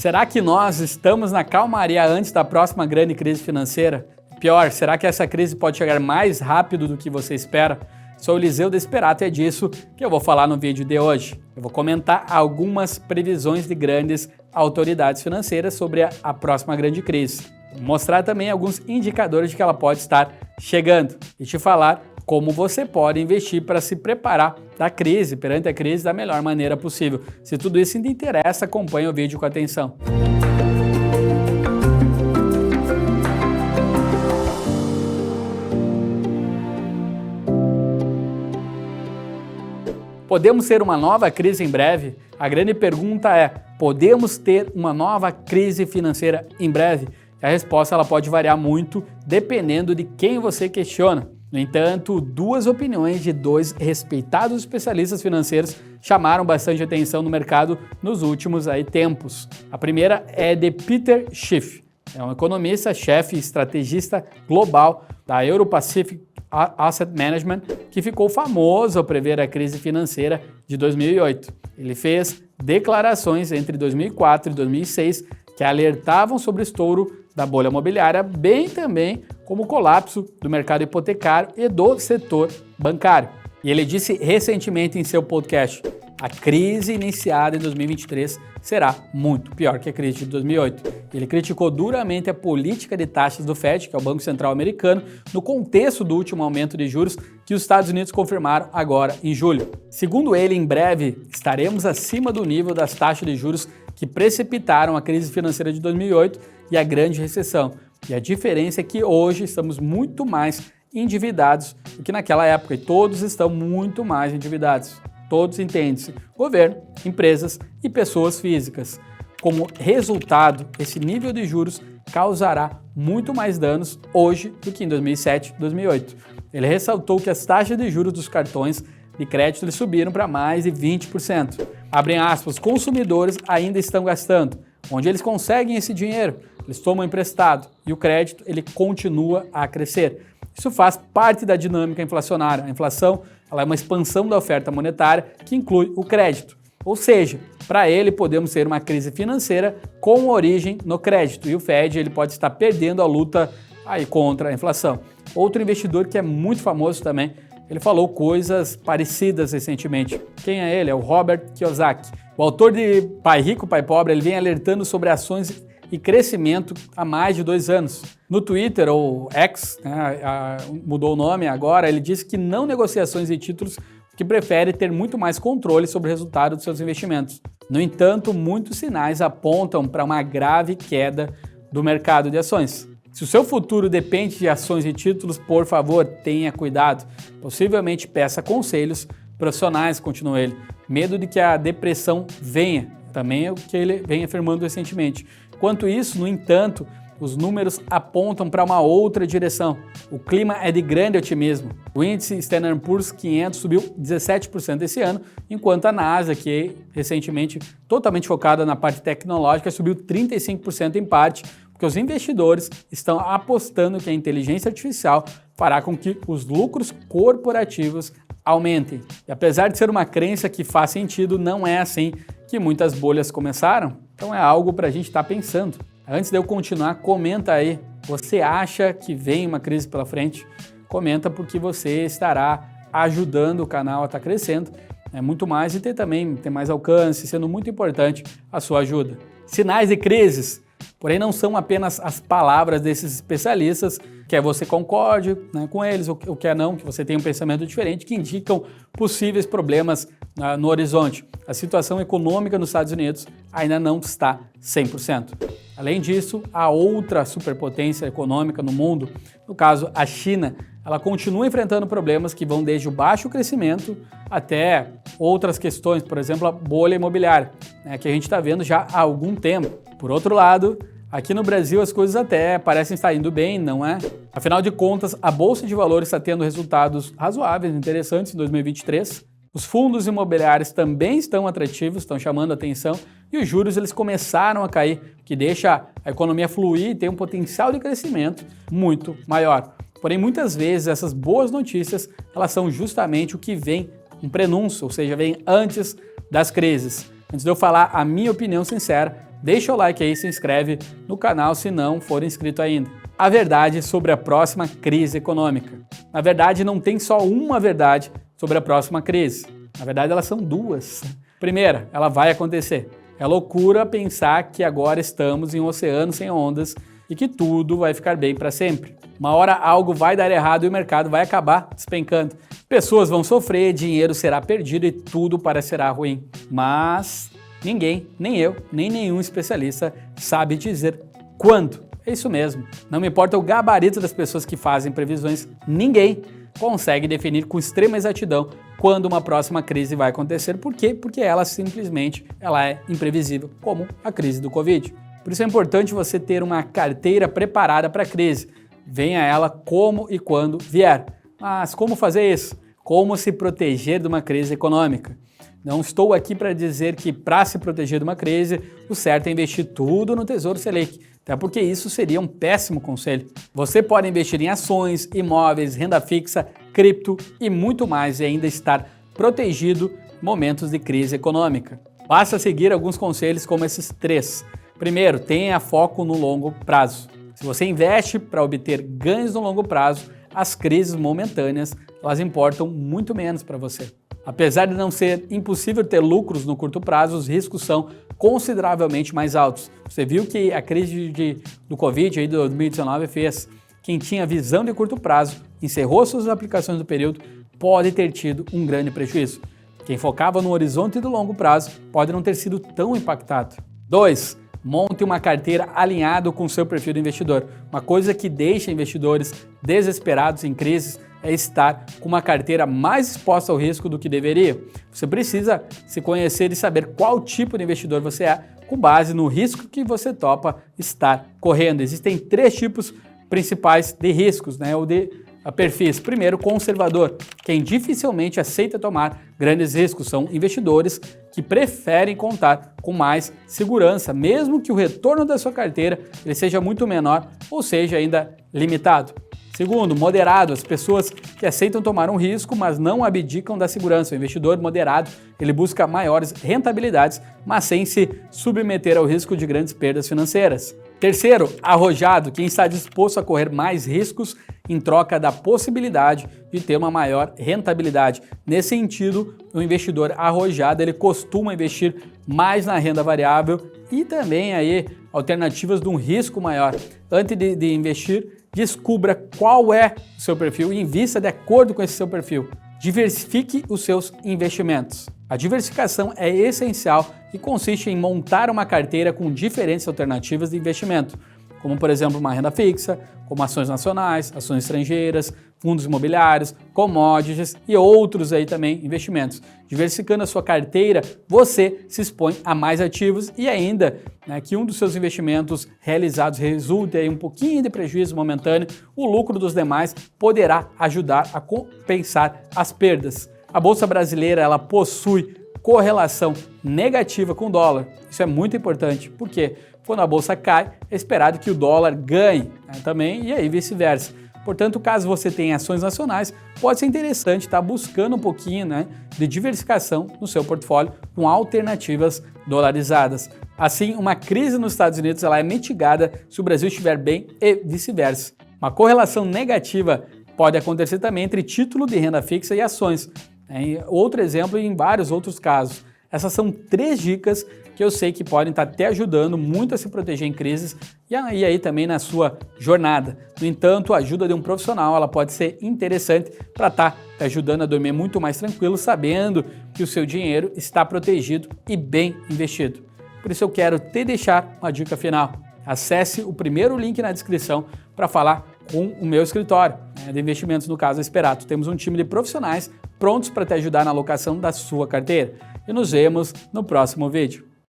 Será que nós estamos na calmaria antes da próxima grande crise financeira? Pior, será que essa crise pode chegar mais rápido do que você espera? Sou Eliseu Desperato e é disso que eu vou falar no vídeo de hoje. Eu vou comentar algumas previsões de grandes autoridades financeiras sobre a próxima grande crise. Vou mostrar também alguns indicadores de que ela pode estar chegando e te falar como você pode investir para se preparar perante a crise da melhor maneira possível. Se tudo isso te interessa, acompanhe o vídeo com atenção. Podemos ter uma nova crise em breve? A grande pergunta é, podemos ter uma nova crise financeira em breve? A resposta ela pode variar muito dependendo de quem você questiona. No entanto, duas opiniões de dois respeitados especialistas financeiros chamaram bastante atenção no mercado nos últimos tempos. A primeira é de Peter Schiff, é um economista, chefe e estrategista global da Euro-Pacific Asset Management, que ficou famoso ao prever a crise financeira de 2008. Ele fez declarações entre 2004 e 2006 que alertavam sobre o estouro da bolha imobiliária, bem também como o colapso do mercado hipotecário e do setor bancário. E ele disse recentemente em seu podcast: a crise iniciada em 2023 será muito pior que a crise de 2008. Ele criticou duramente a política de taxas do Fed, que é o Banco Central americano, no contexto do último aumento de juros que os Estados Unidos confirmaram agora em julho. Segundo ele, em breve estaremos acima do nível das taxas de juros que precipitaram a crise financeira de 2008 e a grande recessão. E a diferença é que hoje estamos muito mais endividados do que naquela época, e todos estão muito mais endividados. Todos, entende-se, governo, empresas e pessoas físicas. Como resultado, esse nível de juros causará muito mais danos hoje do que em 2007 e 2008. Ele ressaltou que as taxas de juros dos cartões de crédito eles subiram para mais de 20%. Abrem aspas, consumidores ainda estão gastando. Onde eles conseguem esse dinheiro? Eles tomam emprestado e o crédito ele continua a crescer. Isso faz parte da dinâmica inflacionária. A inflação ela é uma expansão da oferta monetária que inclui o crédito. Ou seja, para ele podemos ter uma crise financeira com origem no crédito e o Fed ele pode estar perdendo a luta contra a inflação. Outro investidor que é muito famoso também, ele falou coisas parecidas recentemente. Quem é ele? É o Robert Kiyosaki. O autor de Pai Rico, Pai Pobre, ele vem alertando sobre ações e crescimento há mais de 2 anos. No Twitter, ou X, mudou o nome agora, ele disse que não negocia ações e títulos, que prefere ter muito mais controle sobre o resultado dos seus investimentos. No entanto, muitos sinais apontam para uma grave queda do mercado de ações. Se o seu futuro depende de ações e títulos, por favor, tenha cuidado. Possivelmente peça conselhos profissionais, continua ele. Medo de que a depressão venha. Também é o que ele vem afirmando recentemente. Enquanto isso, no entanto, os números apontam para uma outra direção. O clima é de grande otimismo. O índice Standard & Poor's 500 subiu 17% esse ano, enquanto a Nasdaq, que recentemente totalmente focada na parte tecnológica, subiu 35% em parte, porque os investidores estão apostando que a inteligência artificial fará com que os lucros corporativos aumentem. E apesar de ser uma crença que faz sentido, não é assim que muitas bolhas começaram. Então é algo para a gente estar pensando. Antes de eu continuar, comenta aí. Você acha que vem uma crise pela frente? Comenta porque você estará ajudando o canal a estar crescendo. É muito mais e ter mais alcance, sendo muito importante a sua ajuda. Sinais de crises, porém não são apenas as palavras desses especialistas, que você concorde com eles, ou que não, que você tem um pensamento diferente, que indicam possíveis problemas no horizonte. A situação econômica nos Estados Unidos ainda não está 100%. Além disso, a outra superpotência econômica no mundo, no caso a China, ela continua enfrentando problemas que vão desde o baixo crescimento até outras questões, por exemplo, a bolha imobiliária, que a gente está vendo já há algum tempo. Por outro lado, aqui no Brasil as coisas até parecem estar indo bem, não é? Afinal de contas, a Bolsa de Valores está tendo resultados razoáveis, interessantes em 2023. Os fundos imobiliários também estão atrativos, estão chamando a atenção e os juros eles começaram a cair, o que deixa a economia fluir e tem um potencial de crescimento muito maior. Porém, muitas vezes essas boas notícias elas são justamente o que vem um prenúncio, ou seja, vem antes das crises. Antes de eu falar a minha opinião sincera, deixa o like aí, se inscreve no canal se não for inscrito ainda. A verdade sobre a próxima crise econômica. Na verdade, não tem só uma verdade sobre a próxima crise. Na verdade, elas são duas. Primeira, ela vai acontecer. É loucura pensar que agora estamos em um oceano sem ondas e que tudo vai ficar bem para sempre. Uma hora algo vai dar errado e o mercado vai acabar despencando. Pessoas vão sofrer, dinheiro será perdido e tudo parecerá ruim. Mas ninguém, nem eu, nem nenhum especialista sabe dizer quando. É isso mesmo. Não me importa o gabarito das pessoas que fazem previsões, ninguém consegue definir com extrema exatidão quando uma próxima crise vai acontecer. Por quê? Porque ela simplesmente é imprevisível, como a crise do Covid. Por isso é importante você ter uma carteira preparada para a crise. Venha ela como e quando vier. Mas como fazer isso? Como se proteger de uma crise econômica? Não estou aqui para dizer que para se proteger de uma crise, o certo é investir tudo no Tesouro Selic, até porque isso seria um péssimo conselho. Você pode investir em ações, imóveis, renda fixa, cripto e muito mais e ainda estar protegido em momentos de crise econômica. Basta seguir alguns conselhos como esses 3. Primeiro, tenha foco no longo prazo. Se você investe para obter ganhos no longo prazo, as crises momentâneas elas importam muito menos para você. Apesar de não ser impossível ter lucros no curto prazo, os riscos são consideravelmente mais altos. Você viu que a crise do Covid aí de 2019 fez. Quem tinha visão de curto prazo, encerrou suas aplicações do período, pode ter tido um grande prejuízo. Quem focava no horizonte do longo prazo pode não ter sido tão impactado. 2. Monte uma carteira alinhada com o seu perfil de investidor. Uma coisa que deixa investidores desesperados em crises é estar com uma carteira mais exposta ao risco do que deveria. Você precisa se conhecer e saber qual tipo de investidor você é, com base no risco que você topa estar correndo. Existem 3 tipos principais de riscos, ou de perfis. Primeiro, conservador. Quem dificilmente aceita tomar grandes riscos são investidores que preferem contar com mais segurança, mesmo que o retorno da sua carteira ele seja muito menor ou seja ainda limitado. Segundo, moderado, as pessoas que aceitam tomar um risco, mas não abdicam da segurança. O investidor moderado, ele busca maiores rentabilidades, mas sem se submeter ao risco de grandes perdas financeiras. Terceiro, arrojado, quem está disposto a correr mais riscos em troca da possibilidade de ter uma maior rentabilidade. Nesse sentido, o investidor arrojado, ele costuma investir mais na renda variável e também aí alternativas de um risco maior. Antes de investir, descubra qual é o seu perfil e invista de acordo com esse seu perfil. Diversifique os seus investimentos. A diversificação é essencial e consiste em montar uma carteira com diferentes alternativas de investimento, como por exemplo uma renda fixa, como ações nacionais, ações estrangeiras, fundos imobiliários, commodities e outros aí também investimentos. Diversificando a sua carteira, você se expõe a mais ativos e ainda que um dos seus investimentos realizados resulte em um pouquinho de prejuízo momentâneo, o lucro dos demais poderá ajudar a compensar as perdas. A Bolsa Brasileira ela possui correlação negativa com o dólar. Isso é muito importante, porque quando a bolsa cai, é esperado que o dólar ganhe também e aí vice-versa. Portanto, caso você tenha ações nacionais, pode ser interessante estar buscando um pouquinho de diversificação no seu portfólio com alternativas dolarizadas. Assim, uma crise nos Estados Unidos ela é mitigada se o Brasil estiver bem e vice-versa. Uma correlação negativa pode acontecer também entre título de renda fixa e ações. Outro exemplo em vários outros casos. Essas são 3 dicas que eu sei que podem estar te ajudando muito a se proteger em crises e aí também na sua jornada. No entanto, a ajuda de um profissional ela pode ser interessante para estar te ajudando a dormir muito mais tranquilo, sabendo que o seu dinheiro está protegido e bem investido. Por isso eu quero te deixar uma dica final. Acesse o primeiro link na descrição para falar com o meu escritório de investimentos, no caso a Esperato. Temos um time de profissionais prontos para te ajudar na alocação da sua carteira. E nos vemos no próximo vídeo.